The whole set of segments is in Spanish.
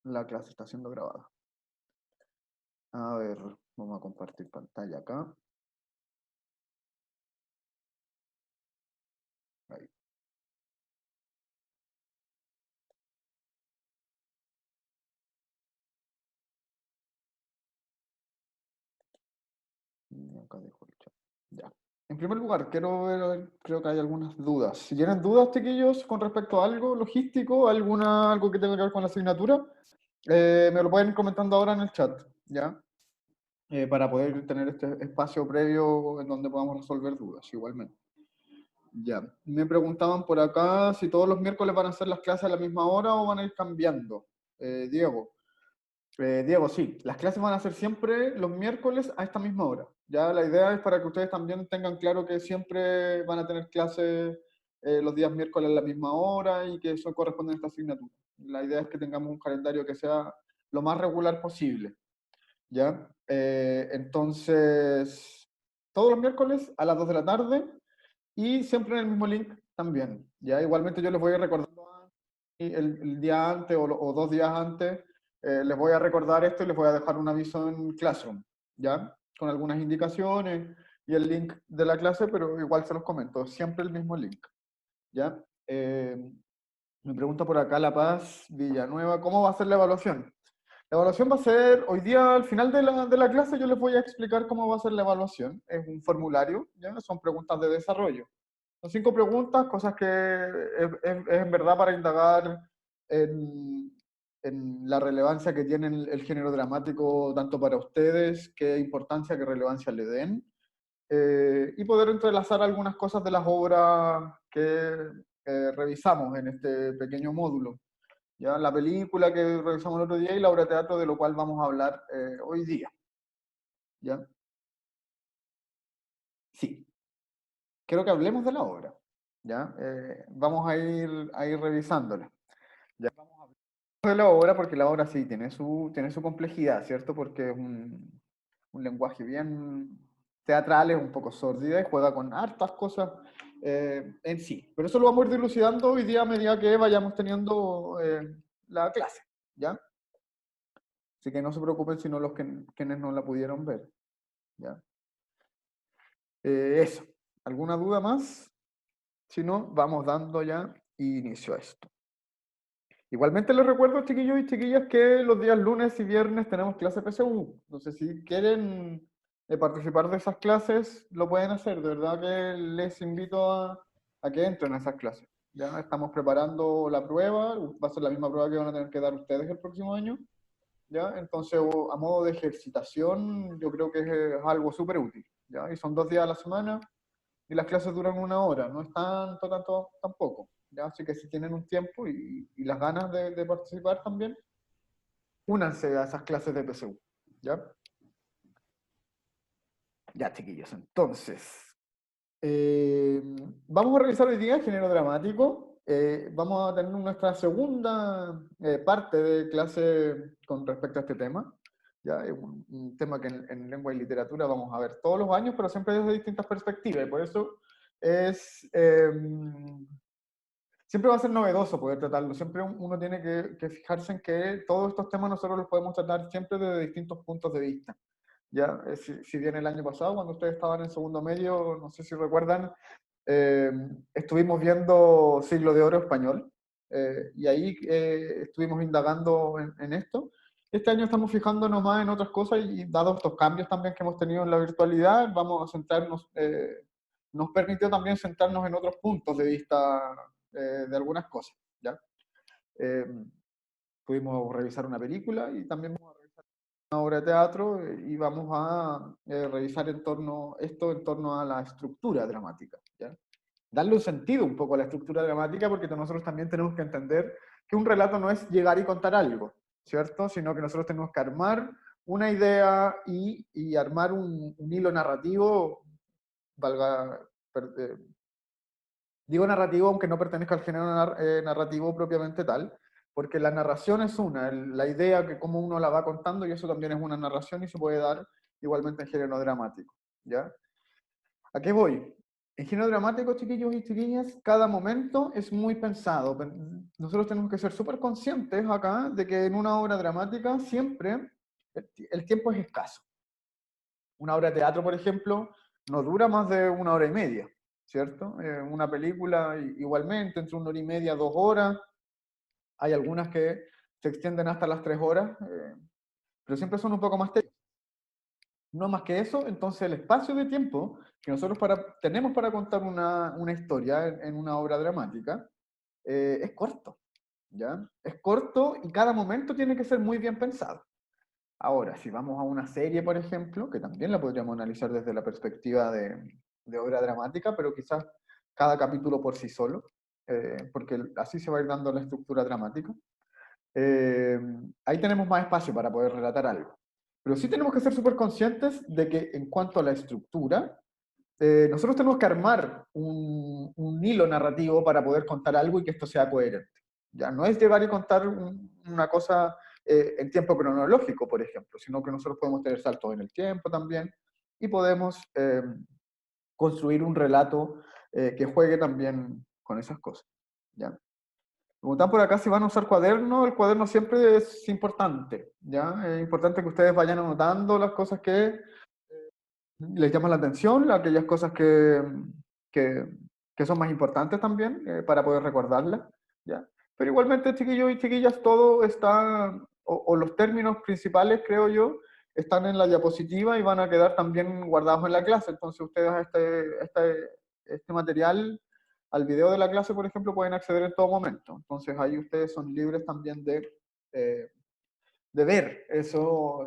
la clase está siendo grabada. A ver, vamos a compartir pantalla acá. Ahí. Y acá dejo el chat. Ya. En primer lugar, quiero ver, creo que hay algunas dudas. Si tienen dudas, chiquillos, con respecto a algo logístico, algo que tenga que ver con la asignatura, me lo pueden ir comentando ahora en el chat, ¿ya? Para poder tener este espacio previo en donde podamos resolver dudas, igualmente. Ya. Me preguntaban por acá si todos los miércoles van a hacer las clases a la misma hora o van a ir cambiando. Diego. Diego, sí, las clases van a ser siempre los miércoles a esta misma hora. Ya la idea es para que ustedes también tengan claro que siempre van a tener clases los días miércoles a la misma hora y que eso corresponde a esta asignatura. La idea es que tengamos un calendario que sea lo más regular posible. ¿Ya? Entonces, todos los miércoles a las 2 de la tarde y siempre en el mismo link también. ¿Ya? Igualmente yo les voy a recordar el día antes o 2 días antes, les voy a recordar esto y les voy a dejar un aviso en Classroom, ¿ya? Con algunas indicaciones y el link de la clase, pero igual se los comento, siempre el mismo link, ¿ya? Me pregunta por acá La Paz Villanueva, ¿cómo va a ser la evaluación? La evaluación va a ser, hoy día al final de la clase yo les voy a explicar cómo va a ser la evaluación. Es un formulario, ¿ya? Son preguntas de desarrollo. Son 5 preguntas, cosas que es en verdad para indagar en, en la relevancia que tiene el género dramático tanto para ustedes, qué importancia, qué relevancia le den, y poder entrelazar algunas cosas de las obras que revisamos en este pequeño módulo. ¿Ya? La película que revisamos el otro día y la obra de teatro de lo cual vamos a hablar hoy día. ¿Ya? Sí, quiero que hablemos de la obra. ¿Ya? Vamos a ir revisándola. ¿Ya? Vamos a hablar de la obra porque la obra sí tiene su complejidad, ¿cierto? Porque es un lenguaje bien teatral, es un poco sórdida y juega con hartas cosas en sí. Pero eso lo vamos a ir dilucidando hoy día a medida que vayamos teniendo la clase. ¿Ya? Así que no se preocupen si no quienes no la pudieron ver. ¿Ya? Eso. ¿Alguna duda más? Si no, vamos dando ya inicio a esto. Igualmente les recuerdo, chiquillos y chiquillas, que los días lunes y viernes tenemos clase PSU. Entonces, si quieren participar de esas clases, lo pueden hacer. De verdad que les invito a que entren a esas clases. Ya estamos preparando la prueba, va a ser la misma prueba que van a tener que dar ustedes el próximo año. ¿Ya? Entonces, a modo de ejercitación, yo creo que es algo súper útil. ¿Ya? Y son 2 días a la semana y las clases duran 1 hora, no es tanto tampoco. ¿Ya? Así que si tienen un tiempo y las ganas de participar también, únanse a esas clases de PSU. ¿Ya? Ya, chiquillos, entonces, eh, vamos a revisar hoy día género dramático. Vamos a tener nuestra segunda parte de clase con respecto a este tema. ¿Ya? Es un tema que en lengua y literatura vamos a ver todos los años, pero siempre desde distintas perspectivas. Y por eso es, siempre va a ser novedoso poder tratarlo. Siempre uno tiene que fijarse en que todos estos temas nosotros los podemos tratar siempre desde distintos puntos de vista. Ya, si bien el año pasado, cuando ustedes estaban en segundo medio, no sé si recuerdan, eh, estuvimos viendo Siglo de Oro español, y ahí estuvimos indagando en esto. Este año estamos fijándonos más en otras cosas y dados estos cambios también que hemos tenido en la virtualidad, vamos a centrarnos, nos permitió también centrarnos en otros puntos de vista de algunas cosas. ¿Ya? Eh, Pudimos revisar una película y también una obra de teatro y vamos a revisar esto en torno a la estructura dramática. ¿Ya? Darle un sentido un poco a la estructura dramática porque nosotros también tenemos que entender que un relato no es llegar y contar algo, ¿cierto? Sino que nosotros tenemos que armar una idea y armar un hilo narrativo, valga, digo narrativo aunque no pertenezca al género narrativo propiamente tal, porque la narración es la idea que cómo uno la va contando y eso también es una narración y se puede dar igualmente en género dramático, ¿ya? ¿A qué voy? En género dramático, chiquillos y chiquillas, cada momento es muy pensado. Nosotros tenemos que ser súper conscientes acá de que en una obra dramática siempre el tiempo es escaso. Una obra de teatro, por ejemplo, no dura más de 1 hora y media, ¿cierto? Una película igualmente, entre 1 hora y media, 2 horas. Hay algunas que se extienden hasta las 3 horas, pero siempre son un poco más técnicas. No más que eso, entonces el espacio de tiempo que nosotros tenemos para contar una historia en una obra dramática es corto, ¿ya? Es corto y cada momento tiene que ser muy bien pensado. Ahora, si vamos a una serie, por ejemplo, que también la podríamos analizar desde la perspectiva de obra dramática, pero quizás cada capítulo por sí solo, porque así se va a ir dando la estructura dramática, ahí tenemos más espacio para poder relatar algo. Pero sí tenemos que ser súper conscientes de que en cuanto a la estructura, nosotros tenemos que armar un hilo narrativo para poder contar algo y que esto sea coherente. Ya no es llegar y contar una cosa en tiempo cronológico, por ejemplo, sino que nosotros podemos tener saltos en el tiempo también y podemos construir un relato que juegue también con esas cosas. ¿Ya? Preguntan por acá si van a usar cuaderno. El cuaderno siempre es importante, ¿ya? Es importante que ustedes vayan anotando las cosas que les llaman la atención, aquellas cosas que, que son más importantes también, para poder recordarlas, ¿ya? Pero igualmente, chiquillos y chiquillas, todo está, o los términos principales, creo yo, están en la diapositiva y van a quedar también guardados en la clase. Entonces ustedes a este material, al video de la clase, por ejemplo, pueden acceder en todo momento. Entonces ahí ustedes son libres también eh, de ver eso,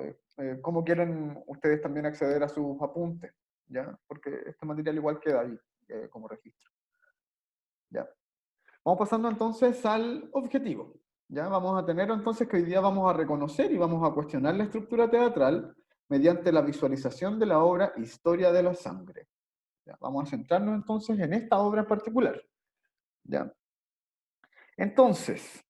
cómo quieren ustedes también acceder a sus apuntes, ¿ya? Porque este material igual queda ahí como registro, ¿ya? Vamos pasando entonces al objetivo, ¿ya? Vamos a tener entonces que hoy día vamos a reconocer y vamos a cuestionar la estructura teatral mediante la visualización de la obra Historia de la Sangre, ¿ya? Vamos a centrarnos entonces en esta obra en particular, ¿ya? Entonces,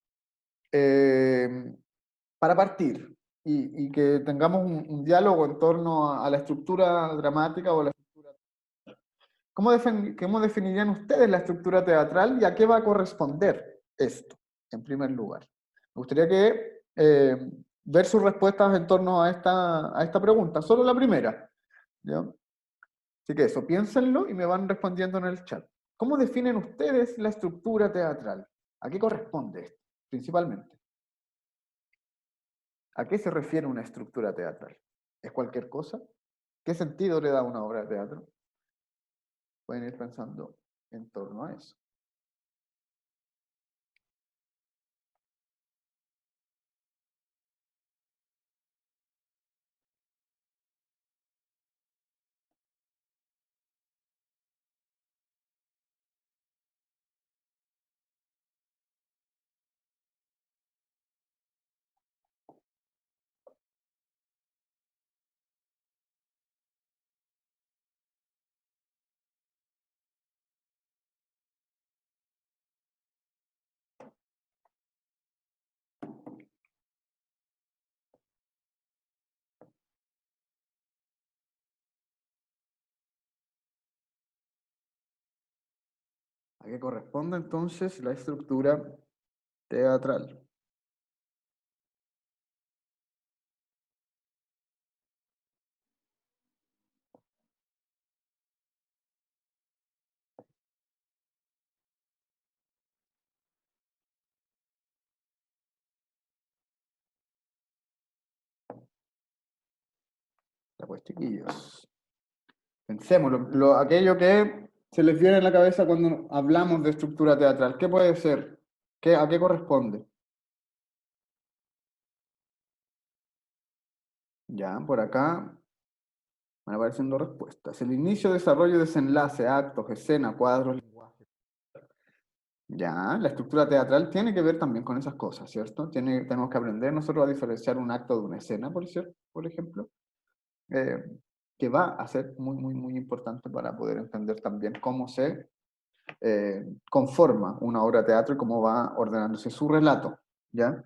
para partir y que tengamos un diálogo en torno a la estructura dramática o la estructura... ¿Cómo definirían ustedes la estructura teatral y a qué va a corresponder esto, en primer lugar? Me gustaría que ver sus respuestas en torno a esta pregunta, solo la primera, ¿ya? Así que eso, piénsenlo y me van respondiendo en el chat. ¿Cómo definen ustedes la estructura teatral? ¿A qué corresponde esto, principalmente? ¿A qué se refiere una estructura teatral? ¿Es cualquier cosa? ¿Qué sentido le da una obra de teatro? Pueden ir pensando en torno a eso. ¿A qué corresponde entonces la estructura teatral? Ya pues, chiquillos. Pensemos, aquello que se les viene a la cabeza cuando hablamos de estructura teatral. ¿Qué puede ser? ¿A qué corresponde? Ya, por acá van apareciendo respuestas. El inicio, desarrollo, desenlace, actos, escena, cuadros, lenguaje. Ya, la estructura teatral tiene que ver también con esas cosas, ¿cierto? Tenemos que aprender nosotros a diferenciar un acto de una escena, por ejemplo, eh, que va a ser muy, muy, muy importante para poder entender también cómo se conforma una obra de teatro y cómo va ordenándose su relato, ¿ya?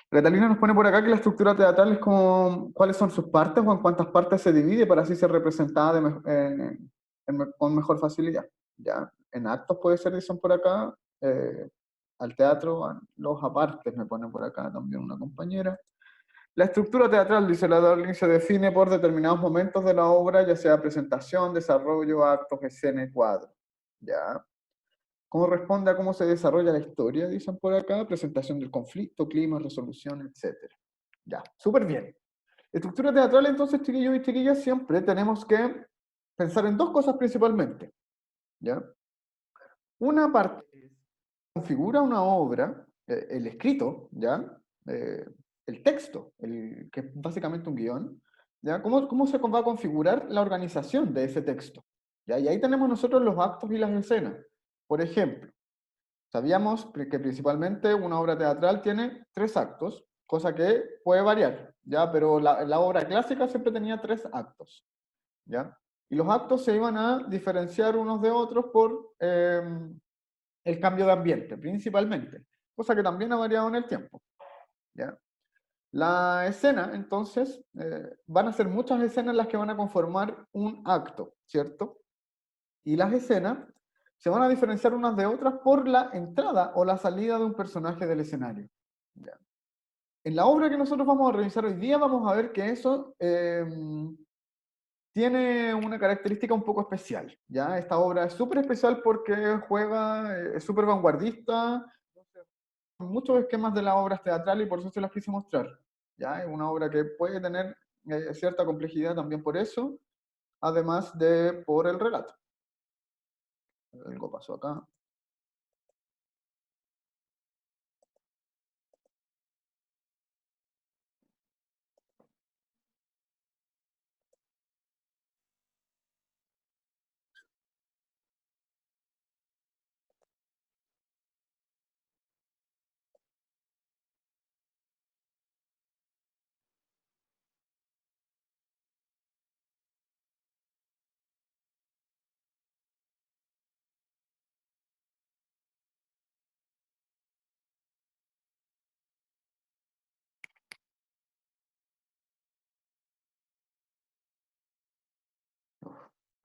Catalina nos pone por acá que la estructura teatral es como cuáles son sus partes o en cuántas partes se divide para así ser representada con mejor facilidad. ¿Ya? En actos puede ser, dicen por acá, al teatro, a los apartes, me pone por acá también una compañera. La estructura teatral, dice la Darling, se define por determinados momentos de la obra, ya sea presentación, desarrollo, actos, escena y cuadro. ¿Ya? ¿Cómo responde a cómo se desarrolla la historia? Dicen por acá, presentación del conflicto, clima, resolución, etc. Ya, súper bien. Estructura teatral, entonces, chiquillos y chiquillas, siempre tenemos que pensar en dos cosas principalmente. ¿Ya? Una parte es configura una obra, el escrito, ¿ya? El texto, que es básicamente un guión, ¿ya? ¿Cómo se va a configurar la organización de ese texto? ¿Ya? Y ahí tenemos nosotros los actos y las escenas. Por ejemplo, sabíamos que principalmente una obra teatral tiene 3 actos, cosa que puede variar, ¿ya? Pero la obra clásica siempre tenía 3 actos, ¿ya? Y los actos se iban a diferenciar unos de otros por el cambio de ambiente, principalmente, cosa que también ha variado en el tiempo, ¿ya? La escena, entonces, van a ser muchas escenas las que van a conformar un acto, ¿cierto? Y las escenas se van a diferenciar unas de otras por la entrada o la salida de un personaje del escenario. ¿Ya? En la obra que nosotros vamos a revisar hoy día vamos a ver que eso tiene una característica un poco especial. ¿Ya? Esta obra es súper especial porque juega, es súper vanguardista, muchos esquemas de las obras teatrales y por eso se las quise mostrar. ¿Ya? Es una obra que puede tener cierta complejidad también por eso, además de por el relato. Algo pasó acá.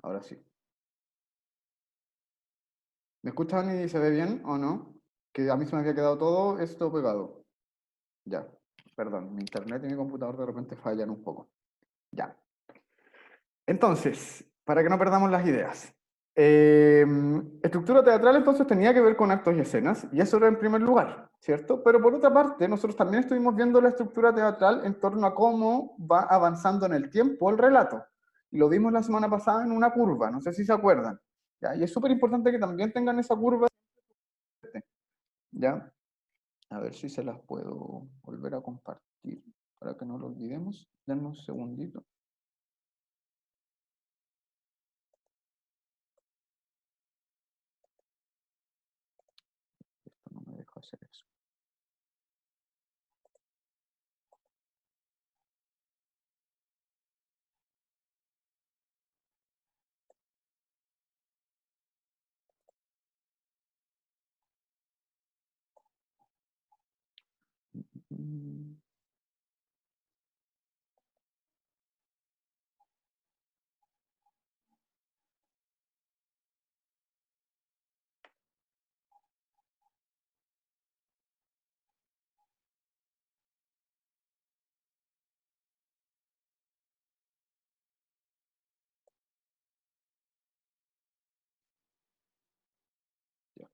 Ahora sí. ¿Me escuchan y se ve bien o no? Que a mí se me había quedado todo esto pegado. Ya, perdón, mi internet y mi computador de repente fallan un poco. Ya. Entonces, para que no perdamos las ideas. Estructura teatral entonces tenía que ver con actos y escenas, y eso era en primer lugar, ¿cierto? Pero por otra parte, nosotros también estuvimos viendo la estructura teatral en torno a cómo va avanzando en el tiempo el relato. Y lo vimos la semana pasada en una curva, no sé si se acuerdan. ¿Ya? Y es súper importante que también tengan esa curva, ¿ya? A ver si se las puedo volver a compartir para que no lo olvidemos. Denme un segundito. Esto no me deja hacer eso. Mm, ya.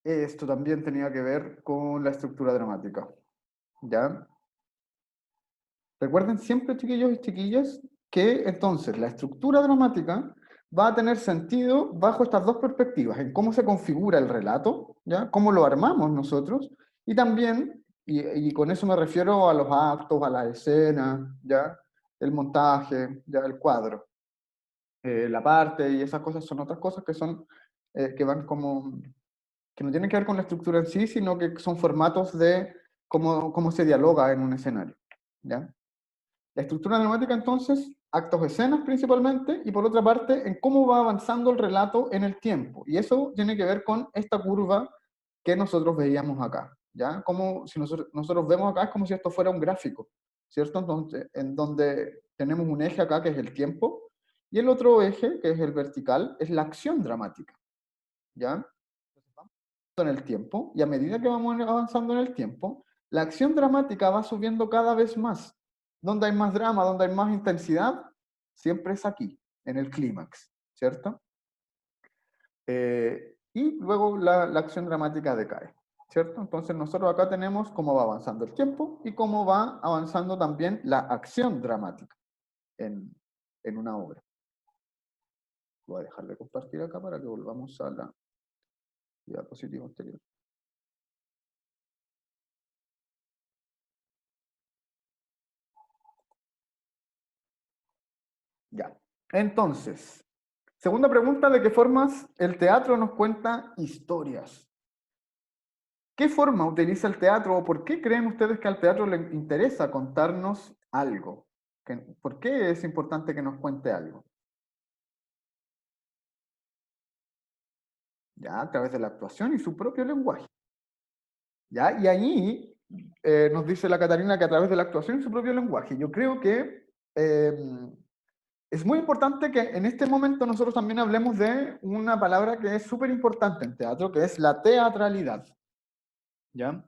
Esto también tenía que ver con la estructura dramática. ¿Ya? Recuerden siempre, chiquillos y chiquillas, que entonces la estructura dramática va a tener sentido bajo estas dos perspectivas, en cómo se configura el relato, ¿ya? Cómo lo armamos nosotros, y también, y con eso me refiero a los actos, a las escenas, ¿ya? El montaje, ¿ya? El cuadro. La parte y esas cosas son otras cosas que son, que van como, que no tienen que ver con la estructura en sí, sino que son formatos de cómo se dialoga en un escenario, ¿ya? La estructura dramática, entonces, actos, escenas principalmente, y por otra parte, en cómo va avanzando el relato en el tiempo. Y eso tiene que ver con esta curva que nosotros veíamos acá. ¿Ya? Como si nosotros vemos acá, es como si esto fuera un gráfico, ¿cierto? Entonces, en donde tenemos un eje acá que es el tiempo, y el otro eje, que es el vertical, es la acción dramática, ¿ya? En el tiempo, y a medida que vamos avanzando en el tiempo, la acción dramática va subiendo cada vez más. Donde hay más drama, donde hay más intensidad, siempre es aquí, en el clímax, ¿cierto? Y luego la acción dramática decae, ¿cierto? Entonces nosotros acá tenemos cómo va avanzando el tiempo y cómo va avanzando también la acción dramática en una obra. Voy a dejar de compartir acá para que volvamos a la diapositiva anterior. Ya. Entonces, segunda pregunta, ¿de qué formas el teatro nos cuenta historias? ¿Qué forma utiliza el teatro o por qué creen ustedes que al teatro le interesa contarnos algo? ¿Por qué es importante que nos cuente algo? Ya, a través de la actuación y su propio lenguaje. ¿Ya? Y ahí nos dice la Catarina que a través de la actuación y su propio lenguaje. Yo creo que es muy importante que en este momento nosotros también hablemos de una palabra que es súper importante en teatro, que es la teatralidad. ¿Ya?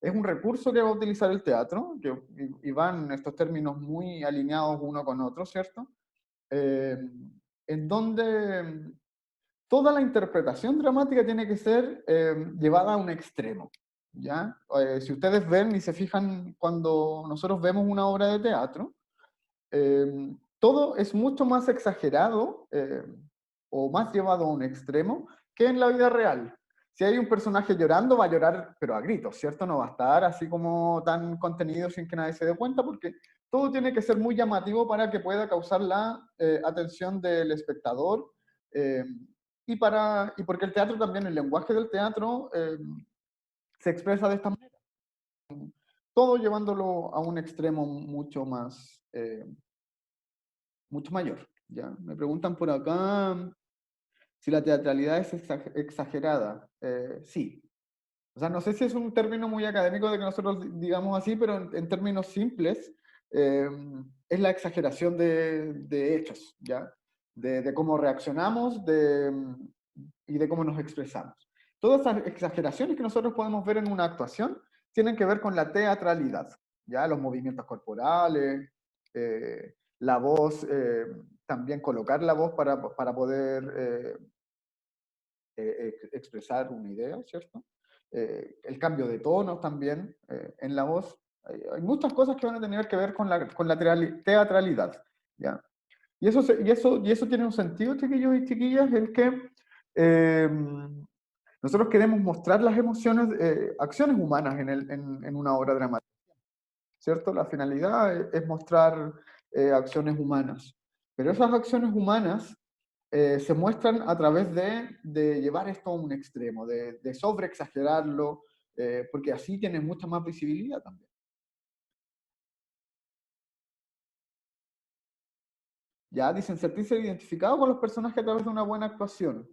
Es un recurso que va a utilizar el teatro, y van estos términos muy alineados uno con otro, ¿cierto? En donde toda la interpretación dramática tiene que ser llevada a un extremo, ¿ya? Si ustedes ven y se fijan cuando nosotros vemos una obra de teatro, todo es mucho más exagerado o más llevado a un extremo que en la vida real. Si hay un personaje llorando, va a llorar, pero a gritos, ¿cierto? No va a estar así como tan contenido sin que nadie se dé cuenta, porque todo tiene que ser muy llamativo para que pueda causar la atención del espectador. eh, y porque el teatro también, el lenguaje del teatro se expresa de esta manera, todo llevándolo a un extremo mucho mayor. ¿Ya? Me preguntan por acá si la teatralidad es exagerada. Sí. O sea, no sé si es un término muy académico de que nosotros digamos así, pero en términos simples, eh, es la exageración de hechos, ¿ya? De cómo reaccionamos y de cómo nos expresamos. Todas esas exageraciones que nosotros podemos ver en una actuación tienen que ver con la teatralidad, ¿ya? Los movimientos corporales, la voz, también colocar la voz para poder expresar una idea, ¿cierto? El cambio de tonos también en la voz. Hay muchas cosas que van a tener que ver con la teatralidad, ¿ya? Y eso tiene un sentido, chiquillos y chiquillas, el que eh, nosotros queremos mostrar las emociones, acciones humanas en una obra dramática, ¿cierto? La finalidad es mostrar acciones humanas, pero esas acciones humanas se muestran a través de llevar esto a un extremo, de sobreexagerarlo, porque así tiene mucha más visibilidad también. Ya dicen sentirse identificado con los personajes a través de una buena actuación.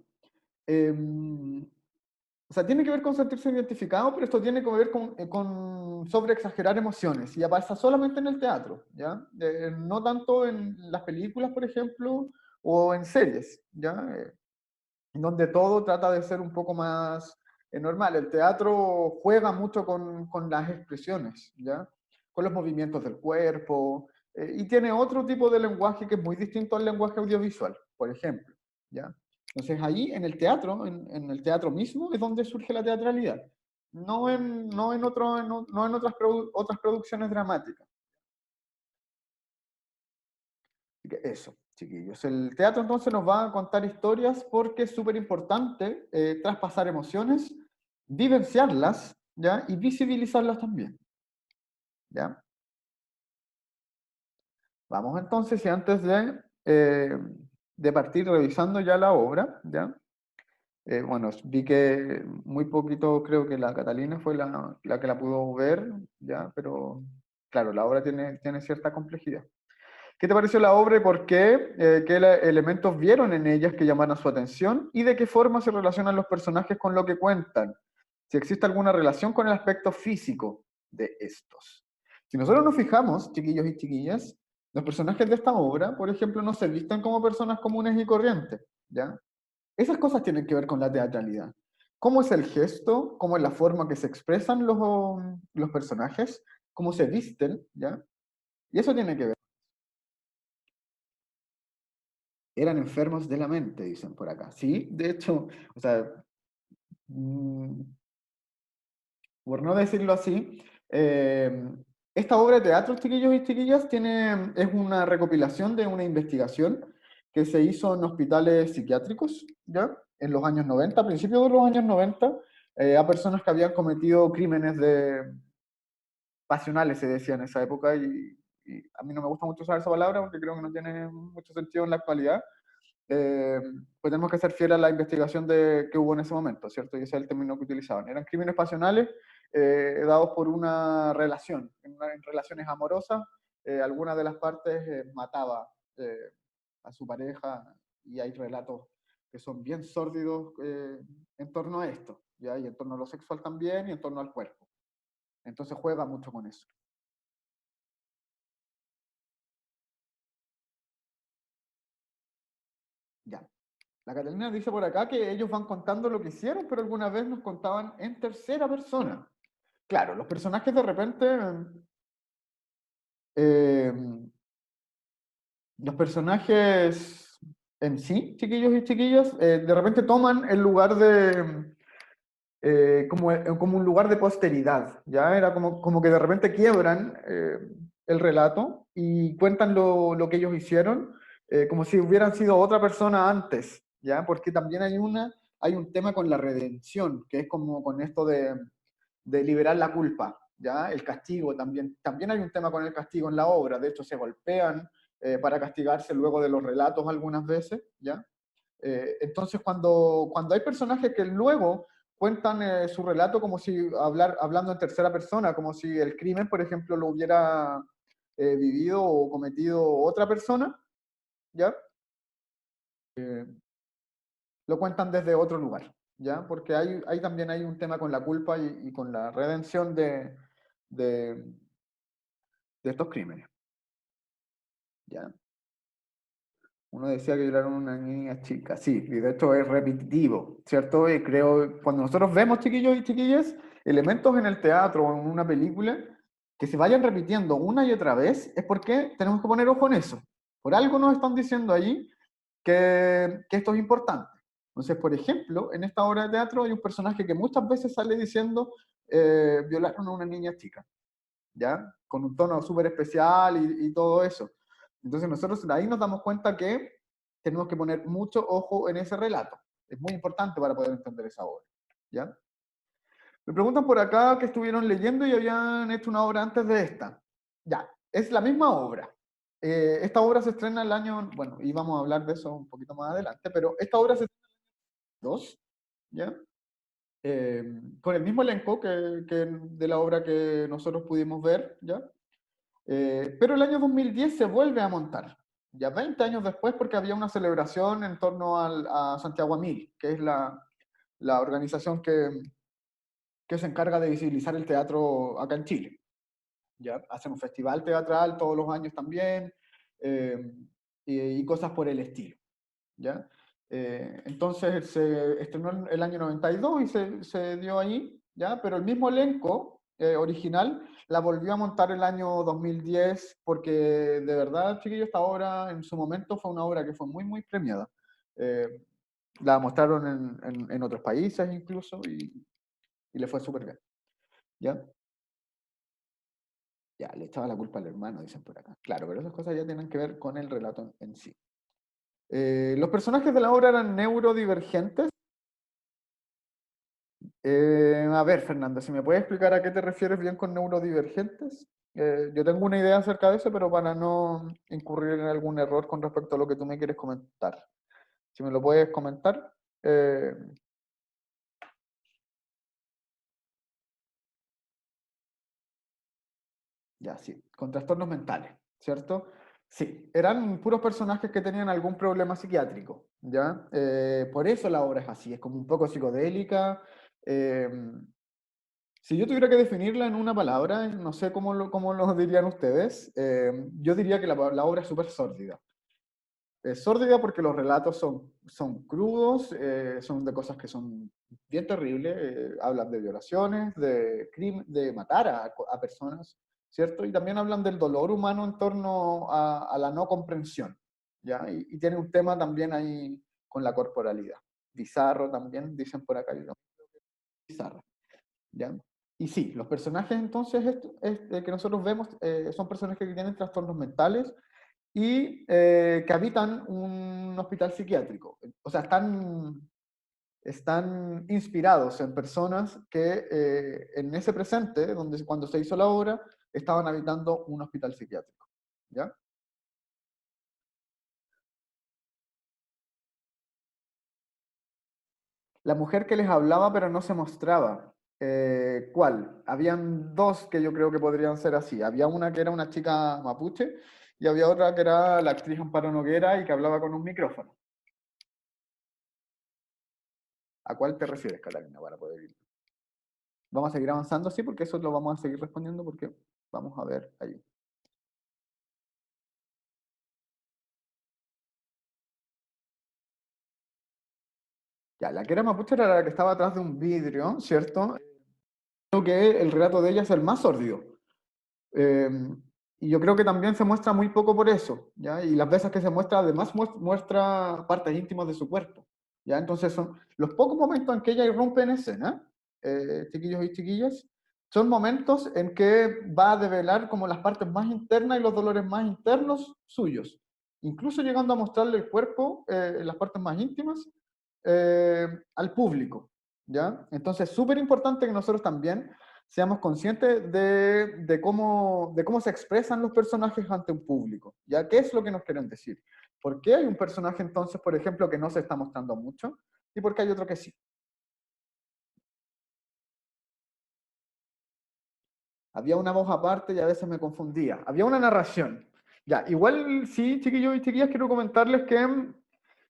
O sea, tiene que ver con sentirse identificado, pero esto tiene que ver con sobreexagerar emociones, y ya pasa solamente en el teatro, ¿ya? No tanto en las películas, por ejemplo, o en series, ¿ya? En donde todo trata de ser un poco más normal. El teatro juega mucho con las expresiones, ¿ya? Con los movimientos del cuerpo, y tiene otro tipo de lenguaje que es muy distinto al lenguaje audiovisual, por ejemplo, ¿ya? Entonces ahí en el teatro, en el teatro mismo, es donde surge la teatralidad, no en otras producciones dramáticas. Así que eso, chiquillos. El teatro entonces nos va a contar historias porque es súper importante traspasar emociones, vivenciarlas, ¿ya? Y visibilizarlas también, ¿ya? Vamos entonces, y antes de partir revisando ya la obra, ¿ya? Bueno, vi que muy poquito, creo que la Catalina fue la que la pudo ver, ¿ya? Pero claro, la obra tiene cierta complejidad. ¿Qué te pareció la obra y por qué? ¿Qué elementos vieron en ellas que llamaron su atención? ¿Y de qué forma se relacionan los personajes con lo que cuentan? Si existe alguna relación con el aspecto físico de estos. Si nosotros nos fijamos, chiquillos y chiquillas, Los personajes de esta obra, por ejemplo, no se visten como personas comunes y corrientes, ¿ya? Esas cosas tienen que ver con la teatralidad. ¿Cómo es el gesto? ¿Cómo es la forma que se expresan los personajes? ¿Cómo se visten? ¿Ya? Y eso tiene que ver. Eran enfermos de la mente, dicen por acá. Sí, de hecho, o sea, mm, por no decirlo así, esta obra de teatro, chiquillos y chiquillas, es una recopilación de una investigación que se hizo en hospitales psiquiátricos, ¿ya? En los años 90, a principios de los años 90, a personas que habían cometido crímenes pasionales, se decía en esa época, y a mí no me gusta mucho usar esa palabra porque creo que no tiene mucho sentido en la actualidad, eh, pues tenemos que ser fieles a la investigación que hubo en ese momento, ¿cierto? Y ese es el término que utilizaban. Eran crímenes pasionales dados por una relación, en relaciones amorosas, alguna de las partes mataba a su pareja y hay relatos que son bien sórdidos en torno a esto, ¿ya? Y en torno a lo sexual también y en torno al cuerpo. Entonces juega mucho con eso. Ya. La Catalina dice por acá que ellos van contando lo que hicieron, pero alguna vez nos contaban en tercera persona. Claro, los personajes de repente, eh, los personajes en sí, chiquillos y chiquillas, de repente toman el lugar como un lugar de posteridad, ¿ya? Era como que de repente quiebran el relato y cuentan lo que ellos hicieron, como si hubieran sido otra persona antes, ¿ya? Porque también hay un tema con la redención, que es como con esto de liberar la culpa, ¿ya? El castigo también. También hay un tema con el castigo en la obra, de hecho se golpean para castigarse luego de los relatos algunas veces, ¿ya? Entonces cuando hay personajes que luego cuentan su relato como si hablando en tercera persona, como si el crimen, por ejemplo, lo hubiera vivido o cometido otra persona, ¿ya? Lo cuentan desde otro lugar, ¿ya? Porque también hay un tema con la culpa y con la redención de, de estos crímenes, ¿ya? Uno decía que yo era una niña chica, sí, y de hecho es repetitivo, ¿cierto? Y creo, cuando nosotros vemos, chiquillos y chiquillas, elementos en el teatro o en una película que se vayan repitiendo una y otra vez, es porque tenemos que poner ojo en eso. Por algo nos están diciendo allí que esto es importante. Entonces, por ejemplo, en esta obra de teatro hay un personaje que muchas veces sale diciendo violaron a una niña chica, ¿ya? Con un tono súper especial y todo eso. Entonces nosotros ahí nos damos cuenta que tenemos que poner mucho ojo en ese relato. Es muy importante para poder entender esa obra, ¿ya? Me preguntan por acá que estuvieron leyendo y habían hecho una obra antes de esta. Ya, es la misma obra. Esta obra se estrena el año, bueno, y vamos a hablar de eso un poquito más adelante, pero esta obra se estrena en el 2, ¿ya? Eh, con el mismo elenco que de la obra que nosotros pudimos ver, ¿ya? Pero el año 2010 se vuelve a montar, ya 20 años después, porque había una celebración en torno a Santiago Amil, que es la organización que se encarga de visibilizar el teatro acá en Chile. ¿Ya? Hacen un festival teatral todos los años también eh, y cosas por el estilo. ¿Ya? Entonces se estrenó en el año 92 y se dio ahí, ¿ya? Pero el mismo elenco original la volvió a montar el año 2010 porque de verdad, chiquillos, esta obra en su momento fue una obra que fue muy, muy premiada. Eh, la mostraron en otros países incluso y le fue súper bien. ¿Ya? Ya, le echaba la culpa al hermano, dicen por acá. Claro, pero esas cosas ya tienen que ver con el relato en sí. Los personajes de la obra eran neurodivergentes. A ver, Fernando, si me puedes explicar a qué te refieres bien con neurodivergentes. Yo tengo una idea acerca de eso, pero para no incurrir en algún error con respecto a lo que tú me quieres comentar. Si me lo puedes comentar. eh, ya, sí, con trastornos mentales, ¿cierto? Sí, eran puros personajes que tenían algún problema psiquiátrico, ¿ya? Por eso la obra es así, es como un poco psicodélica. eh, Si yo tuviera que definirla en una palabra, no sé cómo lo dirían ustedes, yo diría que la obra es súper sórdida. Es sórdida porque los relatos son crudos, son de cosas que son bien terribles, hablan de violaciones, de crimen, de matar a personas, ¿cierto? Y también hablan del dolor humano en torno a la no comprensión, ¿ya? Y tiene un tema también ahí con la corporalidad. Bizarro también, dicen por acá, bizarra, ¿ya? Y sí, los personajes entonces que nosotros vemos son personajes que tienen trastornos mentales y que habitan un hospital psiquiátrico. O sea, están inspirados en personas que en ese presente, cuando se hizo la obra, estaban habitando un hospital psiquiátrico. ¿Ya? La mujer que les hablaba pero no se mostraba. ¿Cuál? Habían dos que yo creo que podrían ser así. Había una que era una chica mapuche y había otra que era la actriz Amparo Noguera y que hablaba con un micrófono. ¿A cuál te refieres, Catalina, para poder ir? Vamos a seguir avanzando, sí, porque eso lo vamos a seguir respondiendo porque vamos a ver ahí. Ya, la que era mapuche era la que estaba atrás de un vidrio, ¿cierto? Creo que el relato de ella es el más sórdido. Eh, y yo creo que también se muestra muy poco por eso, ¿ya? Y las veces que se muestra, además muestra partes íntimas de su cuerpo, ¿ya? Entonces son los pocos momentos en que ella irrumpe en escena, chiquillos y chiquillas, son momentos en que va a develar como las partes más internas y los dolores más internos suyos, incluso llegando a mostrarle el cuerpo, las partes más íntimas, al público, ¿ya? Entonces, súper importante que nosotros también seamos conscientes de cómo se expresan los personajes ante un público. ¿Ya? ¿Qué es lo que nos quieren decir? ¿Por qué hay un personaje entonces, por ejemplo, que no se está mostrando mucho? ¿Y por qué hay otro que sí? Había una voz aparte y a veces me confundía. Había una narración. Ya, igual sí, chiquillos y chiquillas, quiero comentarles que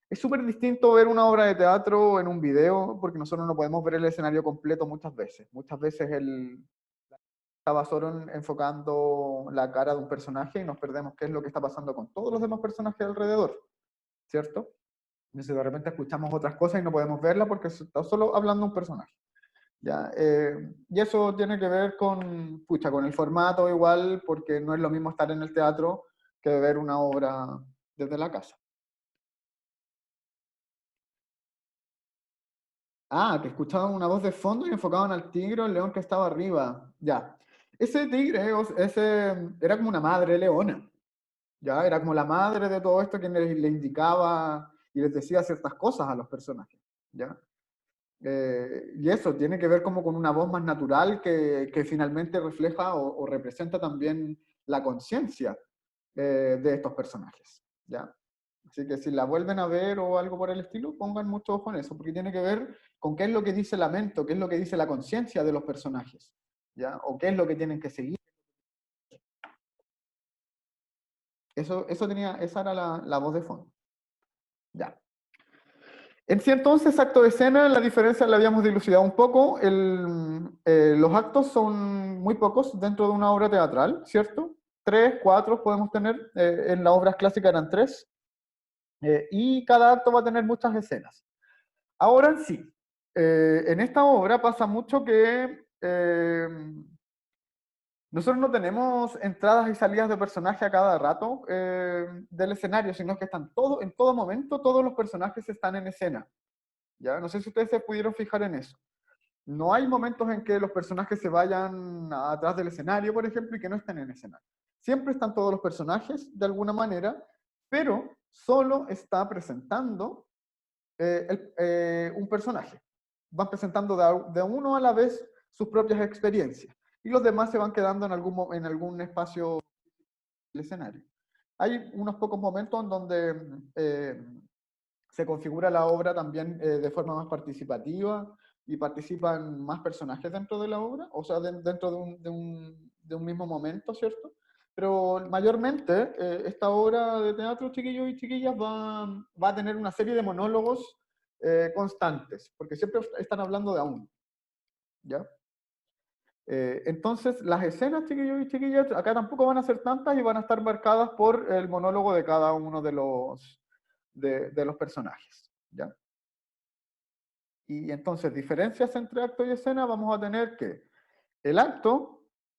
es súper distinto ver una obra de teatro en un video, porque nosotros no podemos ver el escenario completo muchas veces. Muchas veces estaba solo enfocando la cara de un personaje y nos perdemos qué es lo que está pasando con todos los demás personajes alrededor, ¿cierto? Entonces de repente escuchamos otras cosas y no podemos verla porque se está solo hablando un personaje, ¿ya? Y eso tiene que ver con el formato igual, porque no es lo mismo estar en el teatro que ver una obra desde la casa. Ah, que escuchaban una voz de fondo y enfocaban al tigre o el león que estaba arriba. Ya. Ese tigre, era como una madre leona. Ya era como la madre de todo esto quien le indicaba y les decía ciertas cosas a los personajes, ¿ya? Y eso tiene que ver como con una voz más natural que finalmente refleja o representa también la conciencia de estos personajes, ¿ya? Así que si la vuelven a ver o algo por el estilo, pongan mucho ojo en eso, porque tiene que ver con qué es lo que dice la mente, qué es lo que dice la conciencia de los personajes, ¿ya? O qué es lo que tienen que seguir. Esa era la voz de fondo, ¿ya? En sí, entonces, acto de escena, la diferencia la habíamos dilucidado un poco. Los actos son muy pocos dentro de una obra teatral, ¿cierto? Tres, cuatro podemos tener. En las obras clásicas eran tres. Y cada acto va a tener muchas escenas. Ahora sí, en esta obra pasa mucho que nosotros no tenemos entradas y salidas de personaje a cada rato del escenario, sino que en todo momento, todos los personajes están en escena. ¿Ya? No sé si ustedes se pudieron fijar en eso. No hay momentos en que los personajes se vayan atrás del escenario, por ejemplo, y que no estén en escenario. Siempre están todos los personajes de alguna manera, pero solo está presentando un personaje. Van presentando de uno a la vez sus propias experiencias. Y los demás se van quedando en algún espacio del escenario. Hay unos pocos momentos en donde se configura la obra también de forma más participativa y participan más personajes dentro de la obra, o sea, dentro de un mismo momento, ¿cierto? Pero mayormente esta obra de teatro, chiquillos y chiquillas, va a tener una serie de monólogos constantes, porque siempre están hablando de a uno, ¿ya? Entonces, las escenas, chiquillos y chiquillas, acá tampoco van a ser tantas y van a estar marcadas por el monólogo de cada uno de los personajes, ¿ya? Y entonces, diferencias entre acto y escena, vamos a tener que el acto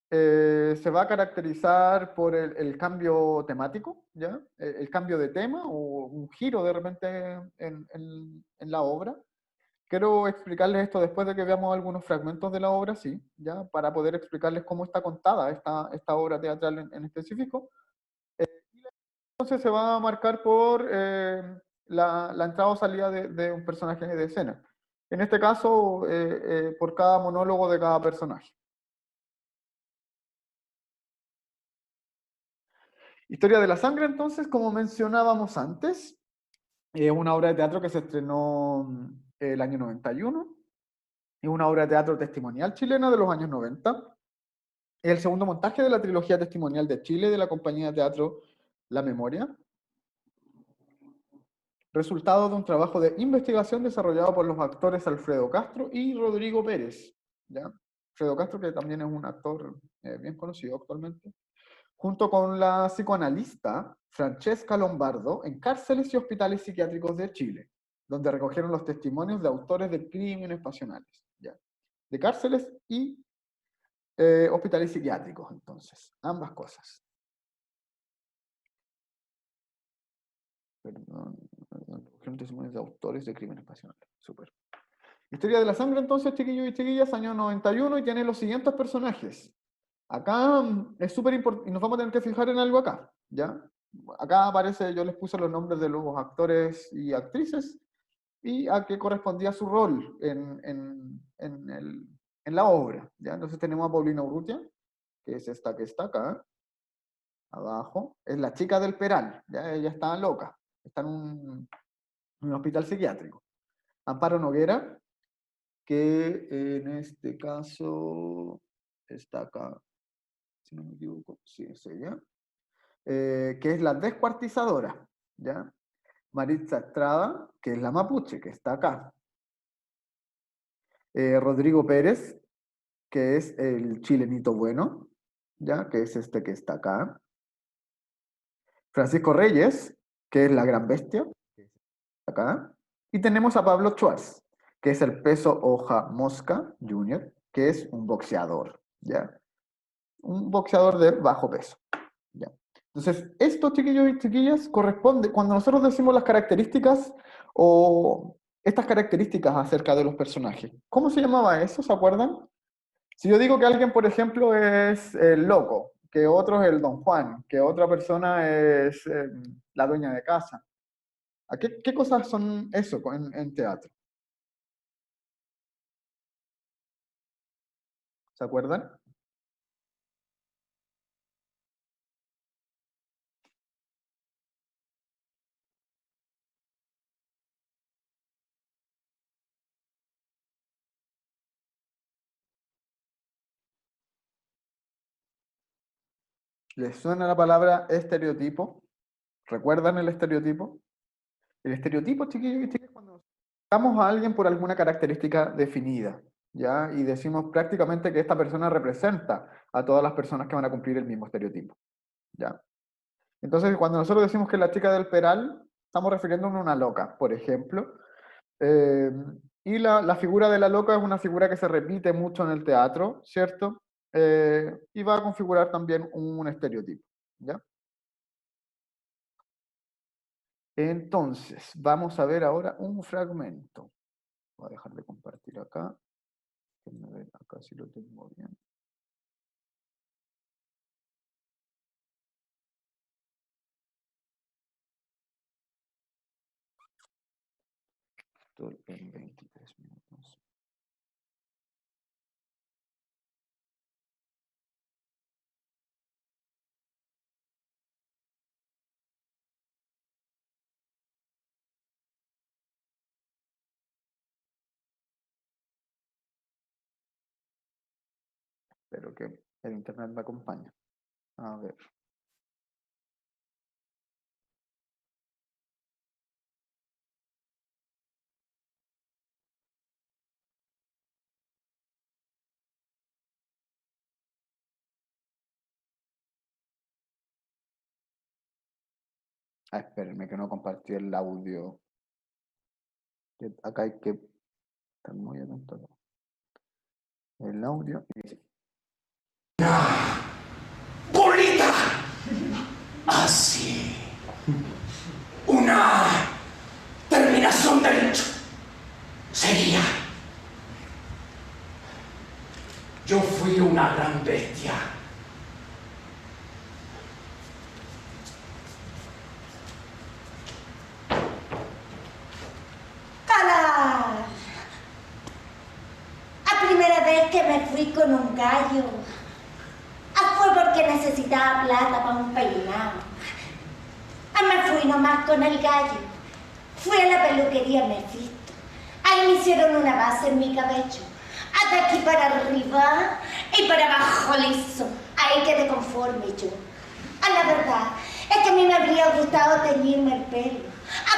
se va a caracterizar por el cambio temático, ¿ya? El cambio de tema o un giro de repente en la obra. Quiero explicarles esto después de que veamos algunos fragmentos de la obra, sí, ya, para poder explicarles cómo está contada esta obra teatral en específico. Entonces se va a marcar por la entrada o salida de un personaje de escena. En este caso, por cada monólogo de cada personaje. Historia de la sangre, entonces, como mencionábamos antes, es una obra de teatro que se estrenó el año 91. Es una obra de teatro testimonial chilena de los años 90. Es el segundo montaje de la trilogía testimonial de Chile de la compañía de teatro La Memoria, resultado de un trabajo de investigación desarrollado por los actores Alfredo Castro y Rodrigo Pérez. ¿Ya? Alfredo Castro, que también es un actor bien conocido actualmente, junto con la psicoanalista Francesca Lombardo en cárceles y hospitales psiquiátricos de Chile, donde recogieron los testimonios de autores de crímenes pasionales. ¿Ya? De cárceles y hospitales psiquiátricos, entonces, ambas cosas. Perdón, testimonios de autores de crímenes pasionales. Súper. Historia de la sangre, entonces, chiquillos y chiquillas, año 91, y tiene los siguientes personajes. Acá es súper importante, y nos vamos a tener que fijar en algo acá, ¿ya? Acá aparece, yo les puse los nombres de los actores y actrices, y a qué correspondía su rol en la obra, ¿ya? Entonces tenemos a Paulina Urrutia, que es esta que está acá, abajo, es la chica del Peral, ¿ya? Ella está loca, está en un hospital psiquiátrico. Amparo Noguera, que en este caso está acá, si no me equivoco, sí, es ella, que es la descuartizadora, ¿ya? Maritza Estrada, que es la mapuche, que está acá. Rodrigo Pérez, que es el chilenito bueno, ¿ya? Que es este que está acá. Francisco Reyes, que es la gran bestia, que está acá. Y tenemos a Pablo Schwartz, que es el peso hoja mosca junior, que es un boxeador, ¿ya? Un boxeador de bajo peso. ¿Ya? Entonces, esto, chiquillos y chiquillas, corresponde, cuando nosotros decimos las características o estas características acerca de los personajes, ¿cómo se llamaba eso? ¿Se acuerdan? Si yo digo que alguien, por ejemplo, es el loco, que otro es el don Juan, que otra persona es la dueña de casa, ¿a qué cosas son eso en teatro? ¿Se acuerdan? ¿Les suena la palabra estereotipo? ¿Recuerdan el estereotipo? El estereotipo, chiquillos y chiquillas, cuando damos a alguien por alguna característica definida, ¿ya? Y decimos prácticamente que esta persona representa a todas las personas que van a cumplir el mismo estereotipo, ¿ya? Entonces, cuando nosotros decimos que la chica del Peral, estamos refiriéndonos a una loca, por ejemplo. Eh, y la figura de la loca es una figura que se repite mucho en el teatro, ¿cierto? Y va a configurar también un estereotipo, ¿ya? Entonces, vamos a ver ahora un fragmento. Voy a dejar de compartir acá. Déjenme ver acá si lo tengo bien. Estoy en 23 minutos. Espero que el internet me acompañe. A ver. Ah, espérenme que no compartí el audio. Acá hay que estar muy atento. El audio. Bolita así. Una terminación del hecho sería: yo fui una gran bestia. ¡Cala! La primera vez que me fui con un gallo, fue porque necesitaba plata para un peinado. Me fui nomás con el gallo. Fui a la peluquería Mephisto. Ahí me hicieron una base en mi cabello. De aquí para arriba y para abajo liso. Ahí quedé conforme yo. La verdad es que a mí me habría gustado teñirme el pelo.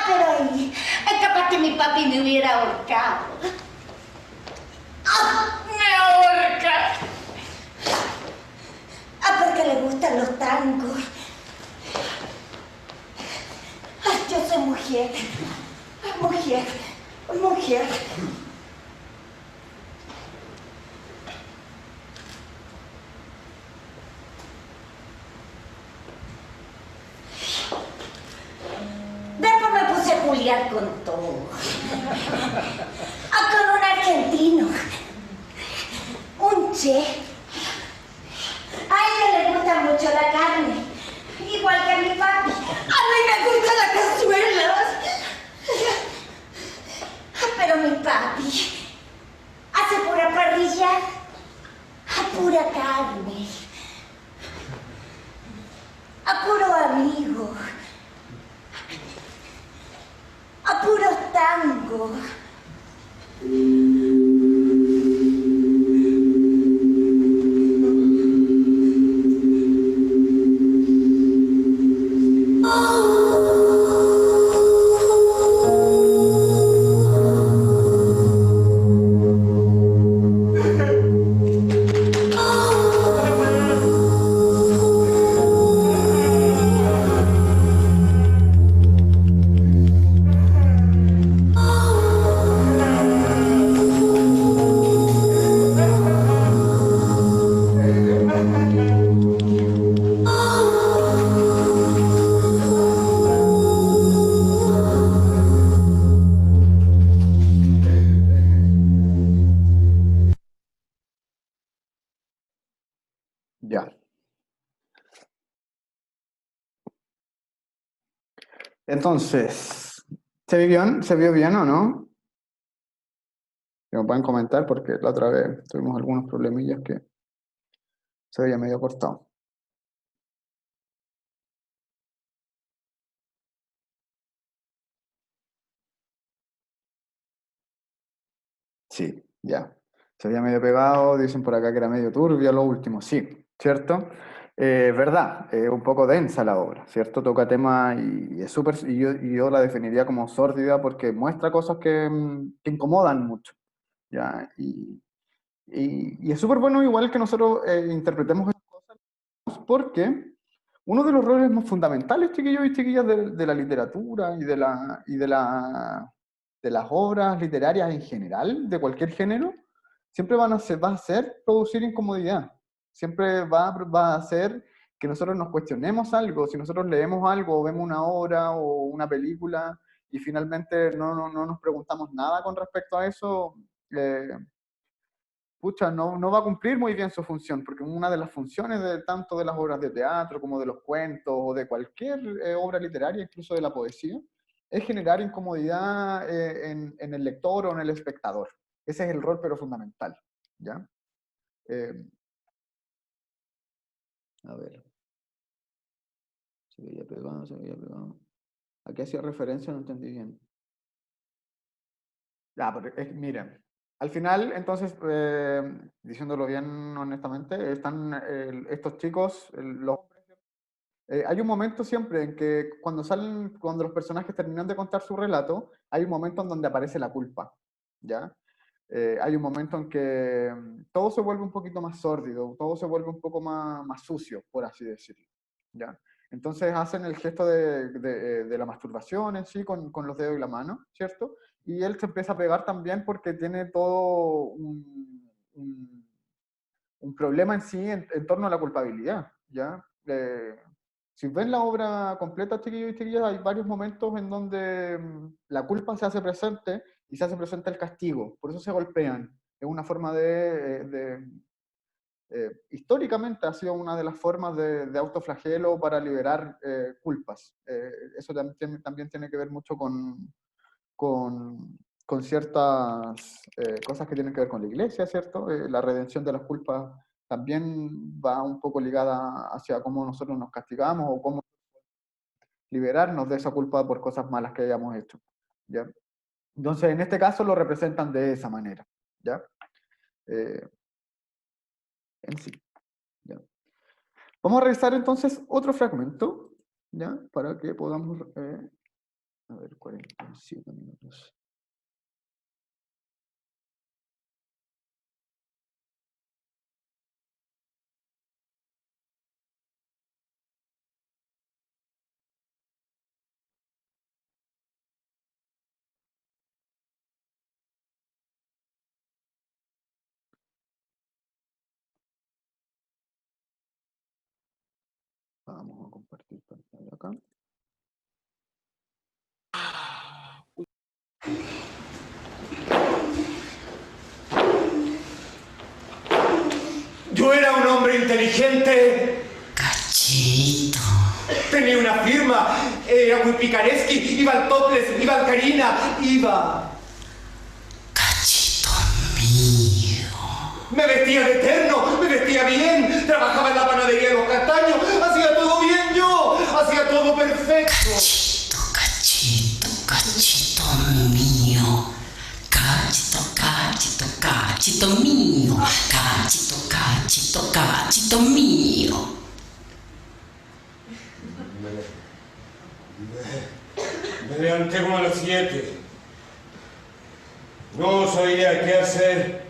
Pero ahí es capaz que mi papi me hubiera ahorcado. ¡Me ahorca! Porque le gustan los tangos. Yo soy mujer. Mujer. Mujer. Después me puse a culiar con todo. Con un argentino. Un che. A ella le gusta mucho la carne. Igual que a mi papi. A mí me gusta la cazuela. Pero mi papi hace pura parrilla, pura carne, a puro amigo, a puros tangos. Ya. Entonces, ¿se vio bien o no? Que me pueden comentar porque la otra vez tuvimos algunos problemillas que se veía medio cortado. Sí, ya. Se había medio pegado, dicen por acá que era medio turbio lo último, sí, ¿cierto? Verdad, un poco densa la obra, ¿cierto? Toca temas y es súper, y yo la definiría como sórdida porque muestra cosas que incomodan mucho, ¿ya? Y es súper bueno igual que nosotros interpretemos esas cosas porque uno de los roles más fundamentales, chiquillos y chiquillas, de la literatura de las obras literarias en general, de cualquier género, siempre va a ser producir incomodidad. Siempre va a ser que nosotros nos cuestionemos algo. Si nosotros leemos algo, o vemos una obra o una película y finalmente no nos preguntamos nada con respecto a eso, pucha, no va a cumplir muy bien su función, porque una de las funciones de tanto de las obras de teatro como de los cuentos o de cualquier obra literaria, incluso de la poesía, es generar incomodidad en el lector o en el espectador. Ese es el rol, pero fundamental, ¿ya? Eh, a ver, se veía pegado, se veía pegado. ¿A qué hacía referencia? No entendí bien. Ya, pero miren, al final, entonces, diciéndolo bien honestamente, están estos chicos, los hombres. Hay un momento siempre en que cuando los personajes terminan de contar su relato, hay un momento en donde aparece la culpa, ¿ya? Hay un momento en que todo se vuelve un poquito más sórdido, todo se vuelve un poco más sucio, por así decirlo, ¿ya? Entonces hacen el gesto de la masturbación en sí, con los dedos y la mano, ¿cierto? Y él se empieza a pegar también porque tiene todo un problema en sí en torno a la culpabilidad, ¿ya? Si ven la obra completa, chiquillos y chiquillas, hay varios momentos en donde la culpa se hace presente y se hace presente el castigo, por eso se golpean. Es una forma históricamente ha sido una de las formas de autoflagelo para liberar culpas. Eso también tiene que ver mucho con ciertas cosas que tienen que ver con la iglesia, ¿cierto? La redención de las culpas también va un poco ligada hacia cómo nosotros nos castigamos o cómo liberarnos de esa culpa por cosas malas que hayamos hecho, ¿ya? Entonces, en este caso lo representan de esa manera, ¿ya? En sí, ¿ya? Vamos a revisar entonces otro fragmento, ¿ya? Para que podamos... a ver, 47 minutos. Vamos a compartir pantalla acá. Yo era un hombre inteligente. Cachito. Tenía una firma. Era muy picaresqui. Iba al topless, iba al Karina, iba. Cachito mío. Me vestía de eterno, me vestía bien. Trabajaba en la panadería de los castaños. Hacía todo bien yo. Hacía todo perfecto. Cachito, cachito, cachito mío. Cachito, cachito, cachito mío. Cachito, cachito, cachito mío. Me levanté como a las 7. No sabía qué hacer.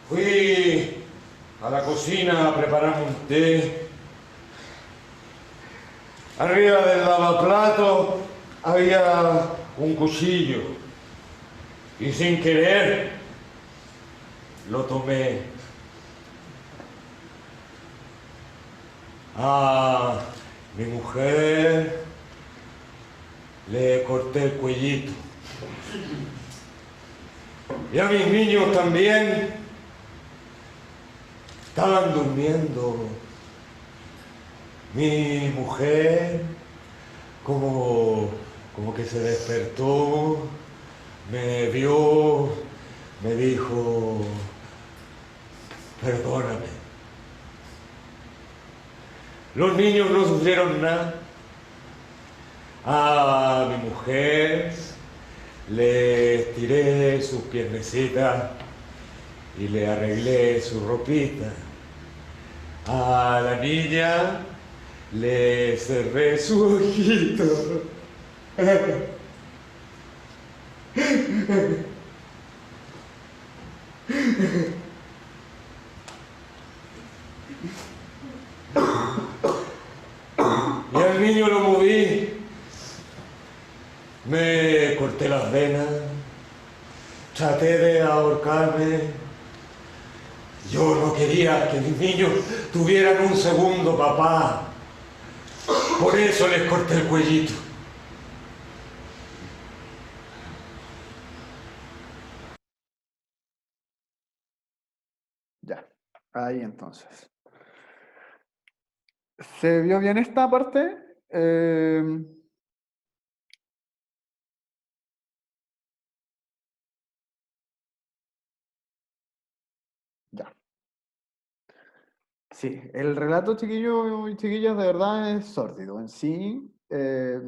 Fui a la cocina a preparar un té. Arriba del lavaplato había un cuchillo. Y sin querer lo tomé. A mi mujer le corté el cuellito. Y a mis niños también. Estaban durmiendo. Mi mujer como que se despertó, me vio, me dijo, perdóname. Los niños no sufrieron nada. A mi mujer le tiré sus piernecitas y le arreglé su ropita. A la niña le cerré su ojito. Y al niño lo moví. Me corté las venas. Traté de ahorcarme. Yo no quería que mis niños tuvieran un segundo papá. Por eso les corté el cuellito. Ya, ahí entonces. ¿Se vio bien esta parte? Ya. Sí, el relato, chiquillo y chiquillas, de verdad es sórdido. En sí es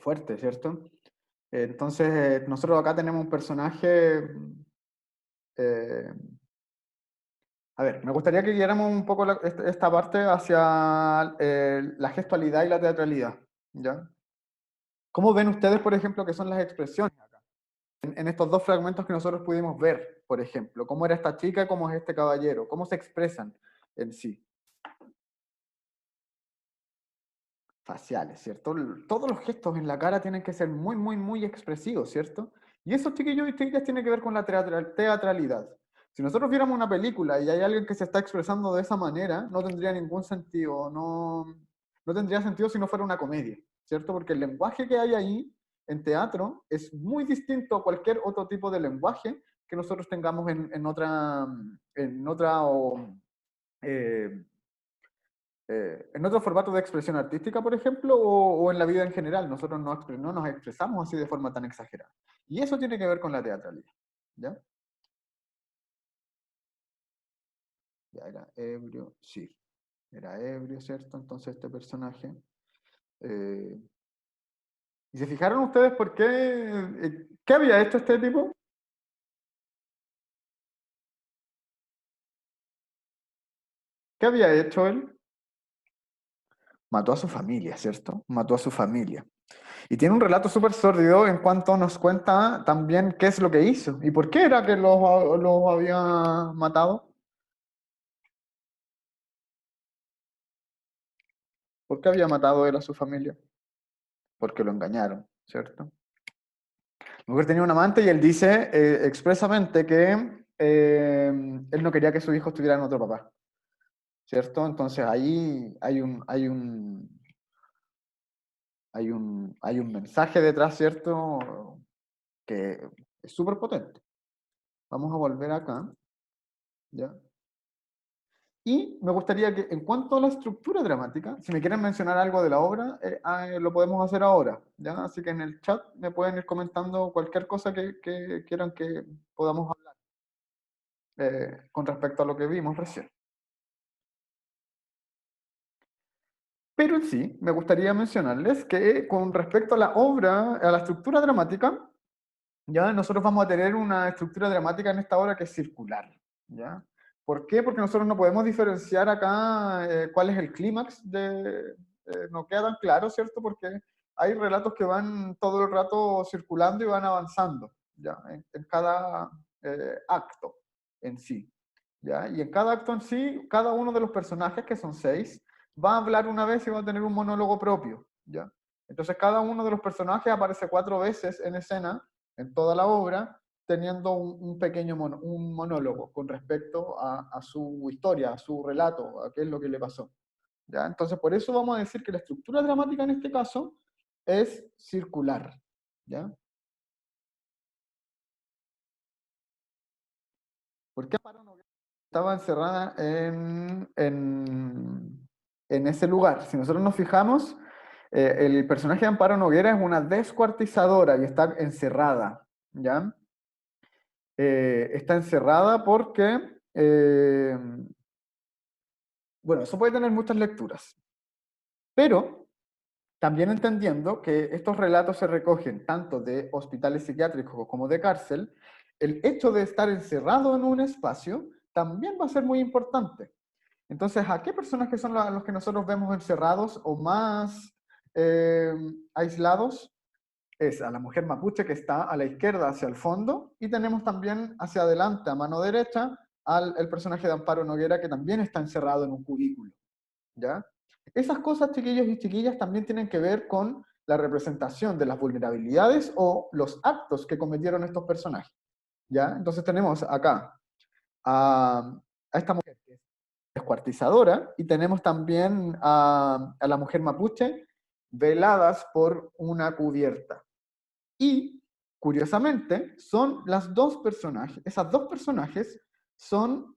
fuerte, ¿cierto? Entonces, nosotros acá tenemos un personaje... a ver, me gustaría que guiáramos un poco esta parte hacia la gestualidad y la teatralidad, ¿ya? ¿Cómo ven ustedes, por ejemplo, qué son las expresiones acá? En estos dos fragmentos que nosotros pudimos ver, por ejemplo, cómo era esta chica, cómo es este caballero, cómo se expresan en sí. faciales, ¿cierto? Todos los gestos en la cara tienen que ser muy, muy, muy expresivos, ¿cierto? Y eso, chiquillos y chiquillas, tiene que ver con la teatralidad. Si nosotros viéramos una película y hay alguien que se está expresando de esa manera, no tendría ningún sentido, no tendría sentido si no fuera una comedia, ¿cierto? Porque el lenguaje que hay ahí en teatro es muy distinto a cualquier otro tipo de lenguaje que nosotros tengamos en otro formato de expresión artística, por ejemplo, o en la vida en general. Nosotros no nos expresamos así de forma tan exagerada. Y eso tiene que ver con la teatralidad. ¿Ya? Ya era ebrio, sí. Era ebrio, ¿cierto? Entonces este personaje... ¿y se fijaron ustedes por qué? ¿Qué había hecho este tipo? ¿Qué había hecho él? Mató a su familia, ¿cierto? Mató a su familia. Y tiene un relato súper sórdido en cuanto nos cuenta también qué es lo que hizo y por qué era que los había matado. ¿Por qué había matado él a su familia? Porque lo engañaron, ¿cierto? La mujer tenía un amante y él dice expresamente que él no quería que su hijo estuviera en otro papá, ¿cierto? Entonces ahí hay un mensaje detrás, ¿cierto? Que es súper potente. Vamos a volver acá, ¿ya? Y me gustaría que, en cuanto a la estructura dramática, si me quieren mencionar algo de la obra, lo podemos hacer ahora, ¿ya? Así que en el chat me pueden ir comentando cualquier cosa que quieran que podamos hablar con respecto a lo que vimos recién. Pero en sí, me gustaría mencionarles que con respecto a la obra, a la estructura dramática, ya nosotros vamos a tener una estructura dramática en esta obra que es circular, ¿ya? ¿Por qué? Porque nosotros no podemos diferenciar acá cuál es el clímax no queda tan claro, ¿cierto? Porque hay relatos que van todo el rato circulando y van avanzando, ¿ya? En cada acto en sí, ¿ya? Y en cada acto en sí, cada uno de los personajes, que son 6, va a hablar una vez y va a tener un monólogo propio, ¿ya? Entonces cada uno de los personajes aparece 4 veces en escena, en toda la obra, teniendo un pequeño un monólogo con respecto a su historia, a su relato, a qué es lo que le pasó, ¿ya? Entonces por eso vamos a decir que la estructura dramática en este caso es circular, ¿ya? ¿Por qué Amparo Noguera estaba encerrada en ese lugar? Si nosotros nos fijamos, el personaje de Amparo Noguera es una descuartizadora y está encerrada, ¿ya? Está encerrada porque, bueno, eso puede tener muchas lecturas, pero también entendiendo que estos relatos se recogen tanto de hospitales psiquiátricos como de cárcel, el hecho de estar encerrado en un espacio también va a ser muy importante. Entonces, ¿a qué personajes son los que nosotros vemos encerrados o más aislados? Es a la mujer mapuche que está a la izquierda hacia el fondo, y tenemos también hacia adelante, a mano derecha, el personaje de Amparo Noguera, que también está encerrado en un cubículo, ¿ya? Esas cosas, chiquillos y chiquillas, también tienen que ver con la representación de las vulnerabilidades o los actos que cometieron estos personajes, ¿ya? Entonces tenemos acá a esta mujer que es descuartizadora, y tenemos también a la mujer mapuche veladas por una cubierta. Y, curiosamente, son esas dos personajes son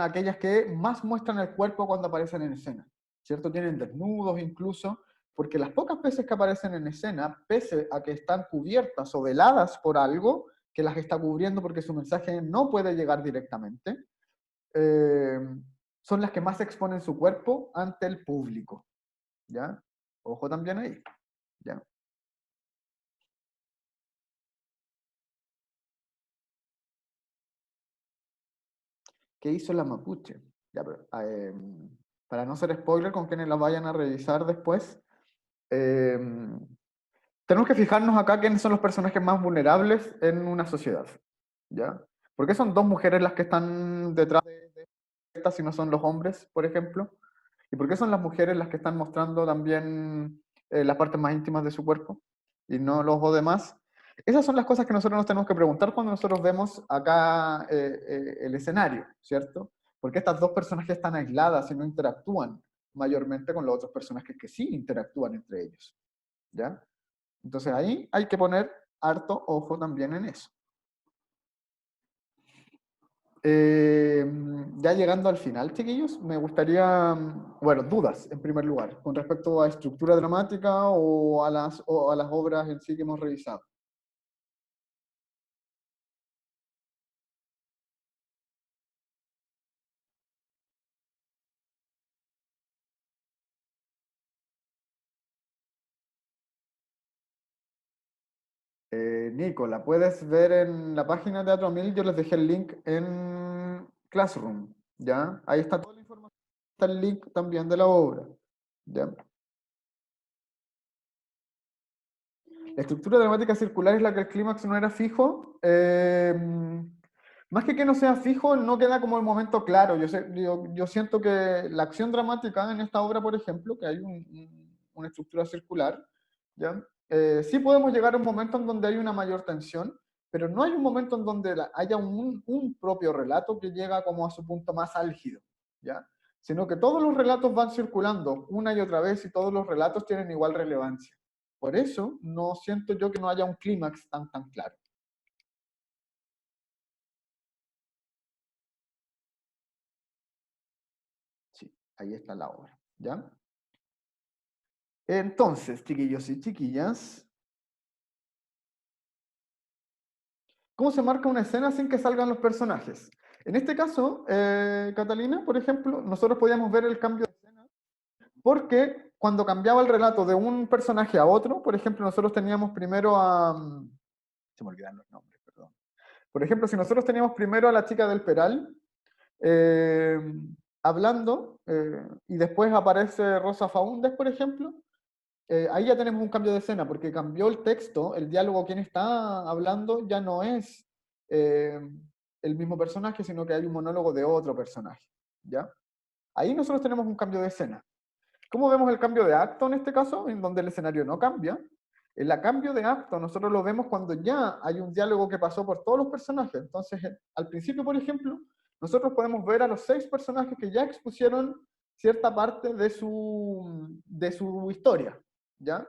aquellas que más muestran el cuerpo cuando aparecen en escena, ¿cierto? Tienen desnudos incluso, porque las pocas veces que aparecen en escena, pese a que están cubiertas o veladas por algo que las está cubriendo porque su mensaje no puede llegar directamente, son las que más exponen su cuerpo ante el público, ¿ya? Ojo también ahí, ¿ya? ¿Qué hizo la mapuche? Ya, pero, para no ser spoiler con quienes la vayan a revisar después, tenemos que fijarnos acá quiénes son los personajes más vulnerables en una sociedad, ¿ya? Porque son 2 mujeres las que están detrás de estas, si no son los hombres, por ejemplo. ¿Y por qué son las mujeres las que están mostrando también las partes más íntimas de su cuerpo y no los demás? Esas son las cosas que nosotros nos tenemos que preguntar cuando nosotros vemos acá el escenario, ¿cierto? Porque estas dos personajes están aisladas y no interactúan mayormente con los otros personajes que sí interactúan entre ellos, ¿ya? Entonces ahí hay que poner harto ojo también en eso. Ya llegando al final, chiquillos, me gustaría, bueno, dudas en primer lugar, con respecto a estructura dramática o a las obras en sí que hemos revisado. Nico, la puedes ver en la página de Teatro 1000, yo les dejé el link en Classroom, ¿ya? Ahí está toda la información, está el link también de la obra, ¿ya? La estructura dramática circular es la que el clímax no era fijo. Más que no sea fijo, no queda como el momento claro. Yo siento que la acción dramática en esta obra, por ejemplo, que hay una estructura circular, ¿ya? Sí podemos llegar a un momento en donde hay una mayor tensión, pero no hay un momento en donde haya un propio relato que llega como a su punto más álgido, ¿ya? Sino que todos los relatos van circulando una y otra vez y todos los relatos tienen igual relevancia. Por eso no siento yo que no haya un clímax tan claro. Sí, ahí está la obra, ¿ya? Entonces, chiquillos y chiquillas, ¿cómo se marca una escena sin que salgan los personajes? En este caso, Catalina, por ejemplo, nosotros podíamos ver el cambio de escena porque cuando cambiaba el relato de un personaje a otro, por ejemplo, nosotros teníamos primero a... Se me olvidan los nombres, perdón. Por ejemplo, si nosotros teníamos primero a la chica del Peral, eh, hablando, y después aparece Rosa Faúndez, por ejemplo, ahí ya tenemos un cambio de escena, porque cambió el texto, el diálogo, quien está hablando ya no es eh, el mismo personaje, sino que hay un monólogo de otro personaje, ¿ya? Ahí nosotros tenemos un cambio de escena. ¿Cómo vemos el cambio de acto en este caso? En donde el escenario no cambia. El cambio de acto nosotros lo vemos cuando ya hay un diálogo que pasó por todos los personajes. Entonces, al principio, por ejemplo, nosotros podemos ver a los 6 personajes que ya expusieron cierta parte de su historia, ¿ya?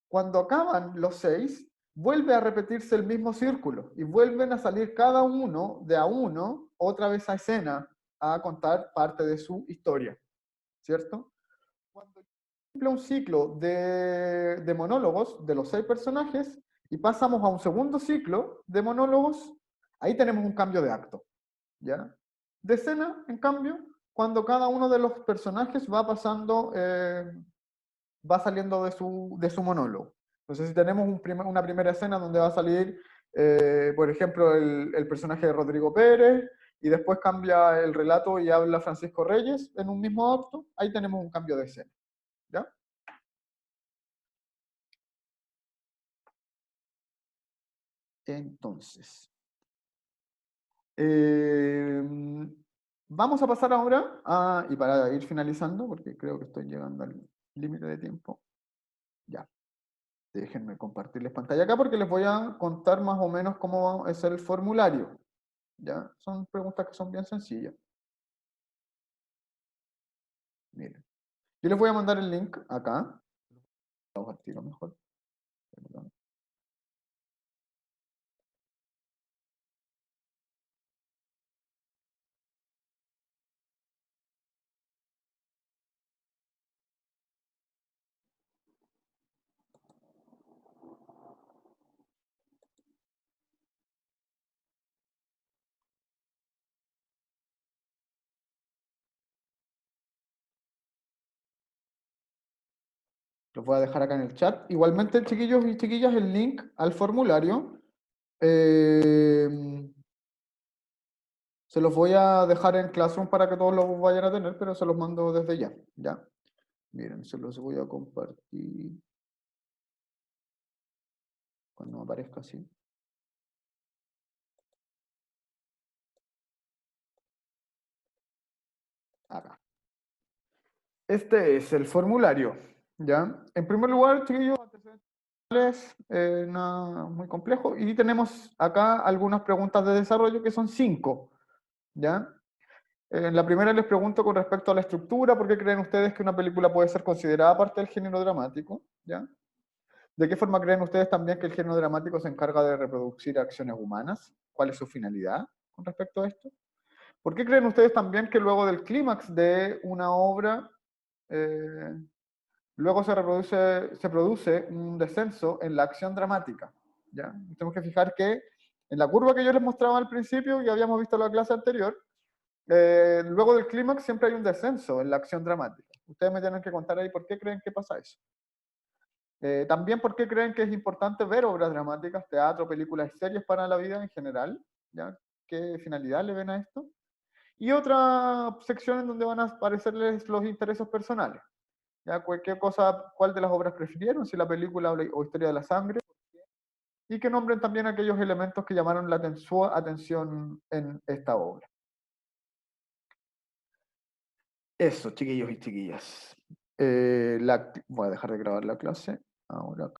Cuando acaban los 6, vuelve a repetirse el mismo círculo y vuelven a salir cada uno de a uno otra vez a escena a contar parte de su historia, ¿cierto? Cuando cumple un ciclo de monólogos de los 6 personajes y pasamos a un segundo ciclo de monólogos, ahí tenemos un cambio de acto, ¿ya? De escena, en cambio, cuando cada uno de los personajes va pasando, va saliendo de su monólogo. Entonces, si tenemos una primera escena donde va a salir, por ejemplo, el personaje de Rodrigo Pérez, y después cambia el relato y habla Francisco Reyes en un mismo acto, ahí tenemos un cambio de escena, ¿ya? Entonces, eh, vamos a pasar ahora y para ir finalizando, porque creo que estoy llegando al límite de tiempo, ya. Déjenme compartirles pantalla acá porque les voy a contar más o menos cómo es el formulario. ¿Ya? Son preguntas que son bien sencillas. Miren. Yo les voy a mandar el link acá. Vamos al tiro mejor. Perdón. Los voy a dejar acá en el chat. Igualmente, chiquillos y chiquillas, el link al formulario. eh, Se los voy a dejar en Classroom para que todos lo vayan a tener, pero se los mando desde ya. ¿Ya? Miren, se los voy a compartir cuando aparezca así. Acá. Este es el formulario, ¿ya? En primer lugar, chiquillos, antecedentes, nada muy complejo. Y tenemos acá algunas preguntas de desarrollo que son 5, ¿ya? En la primera les pregunto con respecto a la estructura, ¿por qué creen ustedes que una película puede ser considerada parte del género dramático? ¿Ya? ¿De qué forma creen ustedes también que el género dramático se encarga de reproducir acciones humanas? ¿Cuál es su finalidad con respecto a esto? ¿Por qué creen ustedes también que luego del clímax de una obra, luego se produce un descenso en la acción dramática? ¿Ya? Tenemos que fijar que en la curva que yo les mostraba al principio, y habíamos visto en la clase anterior, luego del clímax siempre hay un descenso en la acción dramática. Ustedes me tienen que contar ahí por qué creen que pasa eso. También por qué creen que es importante ver obras dramáticas, teatro, películas y series para la vida en general. ¿Ya? ¿Qué finalidad le ven a esto? Y otra sección en donde van a aparecerles los intereses personales. ¿Ya? Cualquier cosa, cuál de las obras prefirieron, si la película o Historia de la Sangre, y que nombren también aquellos elementos que llamaron su atención en esta obra. Eso, chiquillos y chiquillas. Voy a dejar de grabar la clase. Ahora.